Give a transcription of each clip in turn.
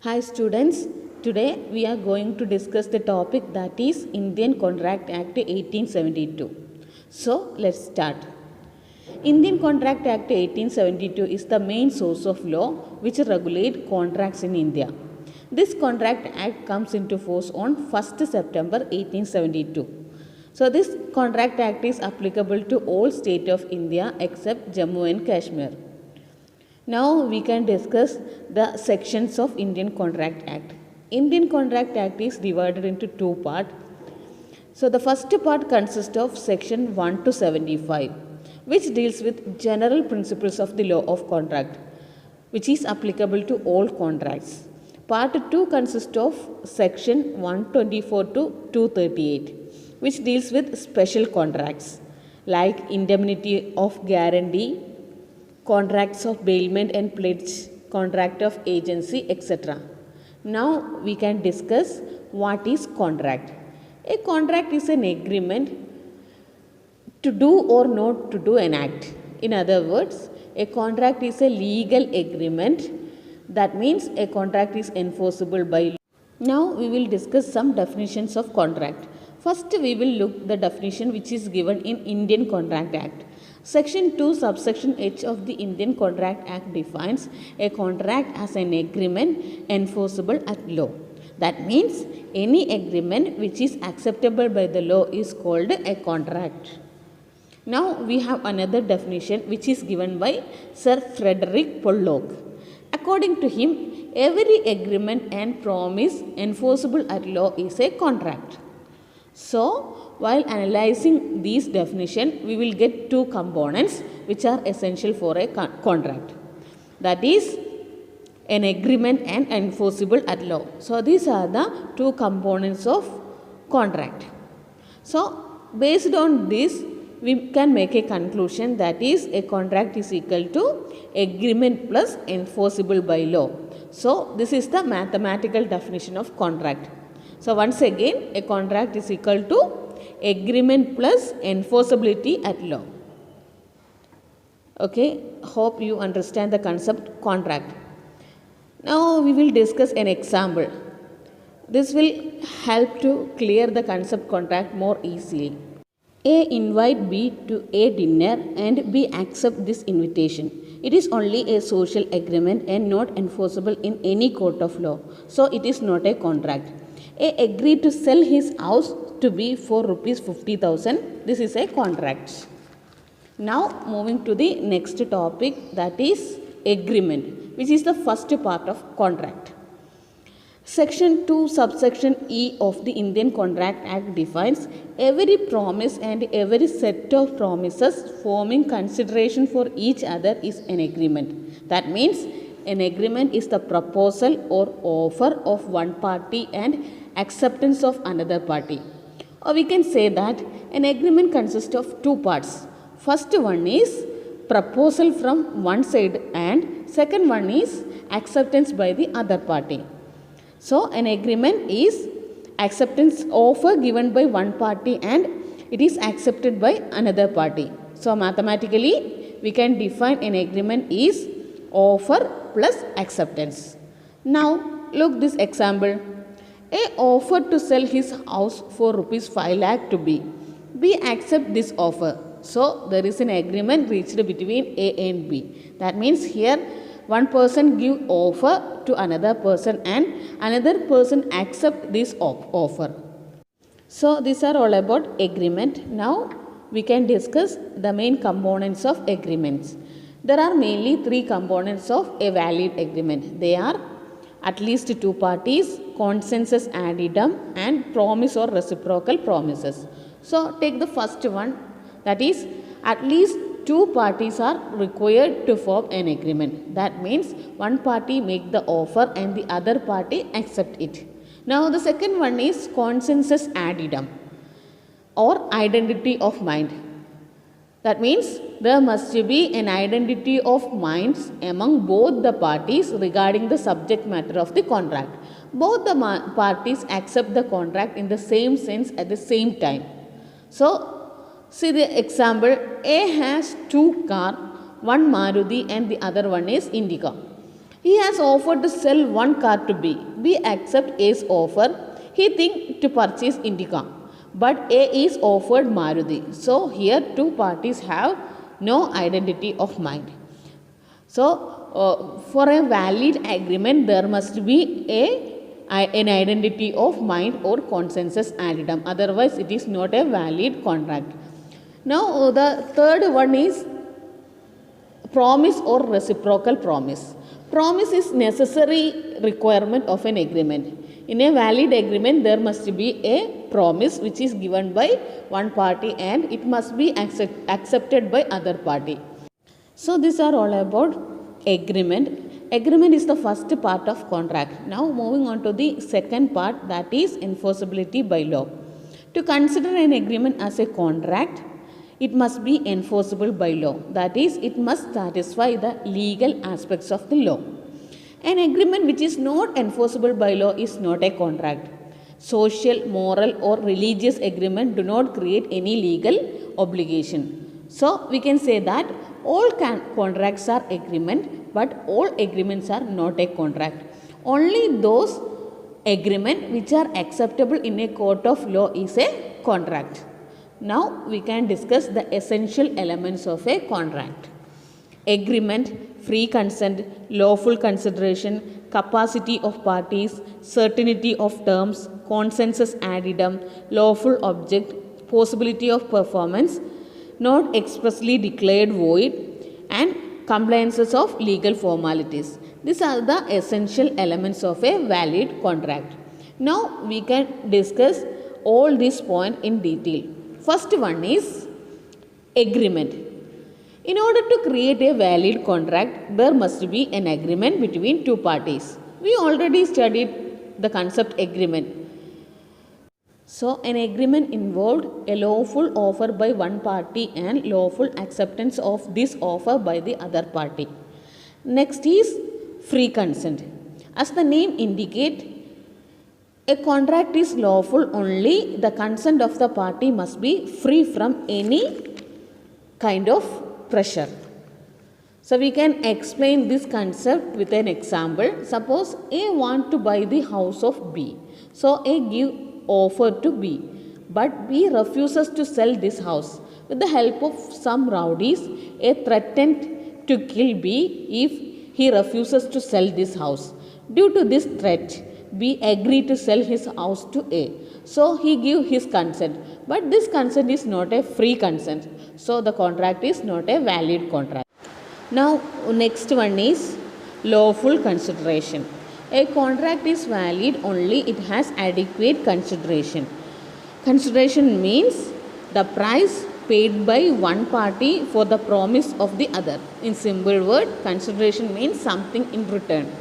Hi students, today we are going to discuss the topic that is Indian Contract Act 1872. So let's start. Indian Contract Act 1872 is the main source of law which regulate contracts in India. This Contract Act comes into force on 1st September 1872. So this Contract Act is applicable to all states of India except Jammu and Kashmir. Now we can discuss the sections of Indian Contract Act. Indian Contract Act is divided into two parts. So the first part consists of section 1 to 75, which deals with general principles of the law of contract, which is applicable to all contracts. Part 2 consists of section 124 to 238, which deals with special contracts like indemnity of guarantee, contracts of bailment and pledge, contract of agency, etc. Now we can discuss what is contract. A contract is an agreement to do or not to do an act. In other words, a contract is a legal agreement. That means a contract is enforceable by law. Now we will discuss some definitions of contract. First we will look the definition which is given in Indian Contract Act. Section 2 subsection H of the Indian Contract Act defines a contract as an agreement enforceable at law. That means any agreement which is acceptable by the law is called a contract. Now we have another definition which is given by Sir Frederick Pollock. According to him, every agreement and promise enforceable at law is a contract. So, while analyzing these definitions, we will get two components which are essential for a contract. That is an agreement and enforceable at law. So, these are the two components of contract. So, based on this, we can make a conclusion that is a contract is equal to agreement plus enforceable by law. So, this is the mathematical definition of contract. So, once again, a contract is equal to agreement plus enforceability at law. Okay, hope you understand the concept contract. Now we will discuss an example. This will help to clear the concept contract more easily. A invite B to a dinner and B accept this invitation. It is only a social agreement and not enforceable in any court of law. So it is not a contract. A agreed to sell his house to B for rupees 50,000. This is a contract. Now moving to the next topic, that is agreement, which is the first part of contract. Section 2 subsection E of the Indian Contract Act defines every promise and every set of promises forming consideration for each other is an agreement. That means an agreement is the proposal or offer of one party and acceptance of another party. Or we can say that an agreement consists of two parts. First one is proposal from one side and second one is acceptance by the other party. So an agreement is acceptance offer given by one party and it is accepted by another party. So mathematically we can define an agreement is offer plus acceptance. Now look this example. A offered to sell his house for rupees 5 lakh to B. B accept this offer. So there is an agreement reached between A and B. That means here one person give offer to another person and another person accept this offer. So these are all about agreement. Now we can discuss the main components of agreements. There are mainly three components of a valid agreement. They are at least two parties, consensus addendum and promise or reciprocal promises. So take the first one, that is at least two parties are required to form an agreement. That means one party make the offer and the other party accept it. Now the second one is consensus addendum or identity of mind. That means there must be an identity of minds among both the parties regarding the subject matter of the contract. Both the parties accept the contract in the same sense at the same time. So, see the example, A has two cars, one Maruti and the other one is Indica. He has offered to sell one car to B. B accepts A's offer. He thinks to purchase Indica, but A is offered Maruti. So here two parties have no identity of mind. So for a valid agreement, there must be an identity of mind or consensus added up. Otherwise, it is not a valid contract. Now, the third one is promise or reciprocal promise. Promise is necessary requirement of an agreement. In a valid agreement, there must be a promise which is given by one party and it must be accepted by other party. So these are all about agreement. Agreement is the first part of contract. Now moving on to the second part, that is enforceability by law. To consider an agreement as a contract, it must be enforceable by law. That is, it must satisfy the legal aspects of the law. An agreement which is not enforceable by law is not a contract. Social, moral or religious agreement do not create any legal obligation. So we can say that all contracts are agreement, but all agreements are not a contract. Only those agreement which are acceptable in a court of law is a contract. Now we can discuss the essential elements of a contract. Agreement, free consent, lawful consideration, capacity of parties, certainty of terms, consensus addendum, lawful object, possibility of performance, not expressly declared void, and compliances of legal formalities. These are the essential elements of a valid contract. Now we can discuss all these points in detail. First one is agreement. In order to create a valid contract, there must be an agreement between two parties. We already studied the concept agreement. So, an agreement involved a lawful offer by one party and lawful acceptance of this offer by the other party. Next is free consent. As the name indicates, a contract is lawful only the consent of the party must be free from any kind of pressure. So we can explain this concept with an example. Suppose A want to buy the house of B. So A give offer to B, but B refuses to sell this house. With the help of some rowdies, A threatened to kill B if he refuses to sell this house. Due to this threat, B agreed to sell his house to A. So he gave his consent. But this consent is not a free consent. So the contract is not a valid contract. Now next one is lawful consideration. A contract is valid only it has adequate consideration. Consideration means the price paid by one party for the promise of the other. In simple word, consideration means something in return.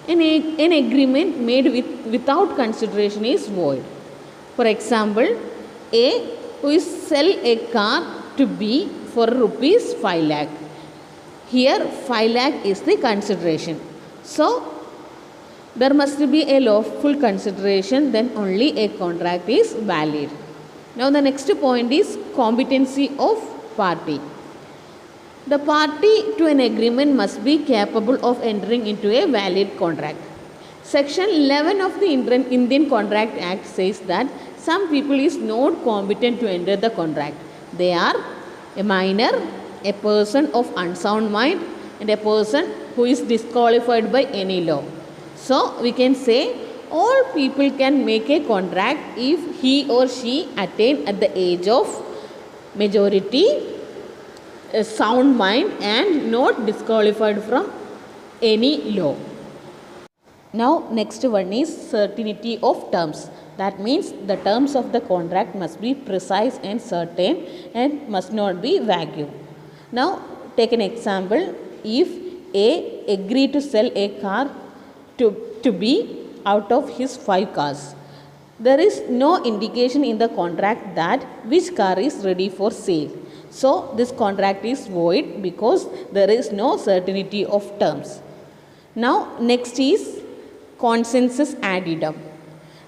An agreement made without consideration is void. For example, A who is sell a car to B for rupees 5 lakh. Here 5 lakh is the consideration. So there must be a lawful consideration, then only a contract is valid. Now the next point is competency of party. The party to an agreement must be capable of entering into a valid contract. Section 11 of the Indian Contract Act says that some people is not competent to enter the contract. They are a minor, a person of unsound mind, and a person who is disqualified by any law. So we can say all people can make a contract if he or she attain at the age of majority, a sound mind and not disqualified from any law. Now next one is certainty of terms. That means the terms of the contract must be precise and certain and must not be vague. Now take an example. If A agreed to sell a car to B out of his 5 cars, there is no indication in the contract that which car is ready for sale. So this contract is void because there is no certainty of terms. Now next is consensus addendum.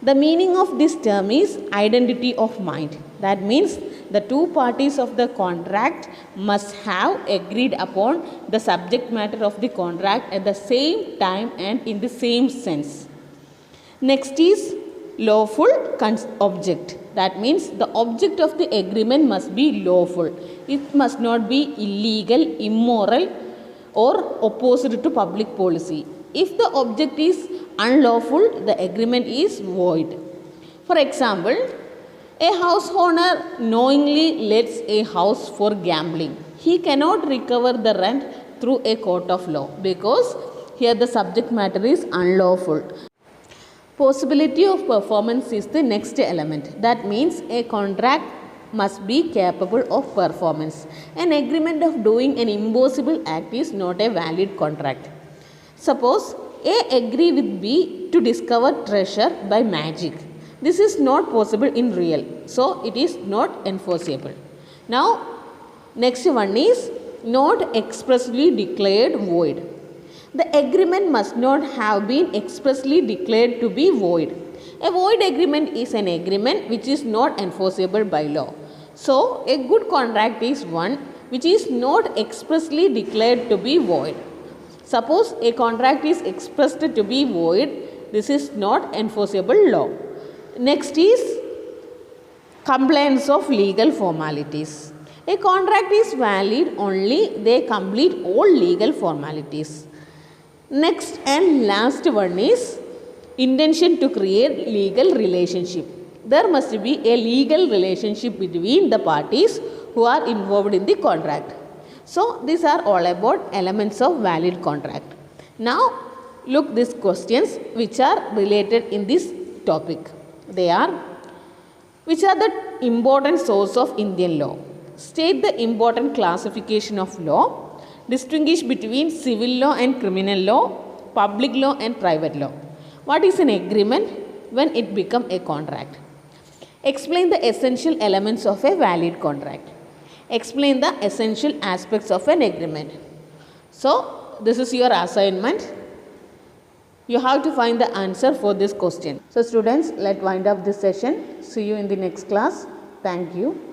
The meaning of this term is identity of mind. That means the two parties of the contract must have agreed upon the subject matter of the contract at the same time and in the same sense. Next is lawful object. That means the object of the agreement must be lawful. It must not be illegal, immoral, or opposed to public policy. If the object is unlawful, the agreement is void. For example, a house owner knowingly lets a house for gambling. He cannot recover the rent through a court of law because here the subject matter is unlawful. Possibility of performance is the next element. That means a contract must be capable of performance. An agreement of doing an impossible act is not a valid contract. Suppose A agree with B to discover treasure by magic. This is not possible in real, so it is not enforceable. Now, next one is not expressly declared void. The agreement must not have been expressly declared to be void. A void agreement is an agreement which is not enforceable by law. So, a good contract is one which is not expressly declared to be void. Suppose a contract is expressed to be void, this is not enforceable law. Next is compliance of legal formalities. A contract is valid only they complete all legal formalities. Next and last one is intention to create legal relationship. There must be a legal relationship between the parties who are involved in the contract. So these are all about elements of valid contract. Now look these questions which are related in this topic. They are: which are the important source of Indian law? State the important classification of law. Distinguish between civil law and criminal law, public law and private law. What is an agreement when it becomes a contract? Explain the essential elements of a valid contract. Explain the essential aspects of an agreement. So, this is your assignment. You have to find the answer for this question. So, students, let's wind up this session. See you in the next class. Thank you.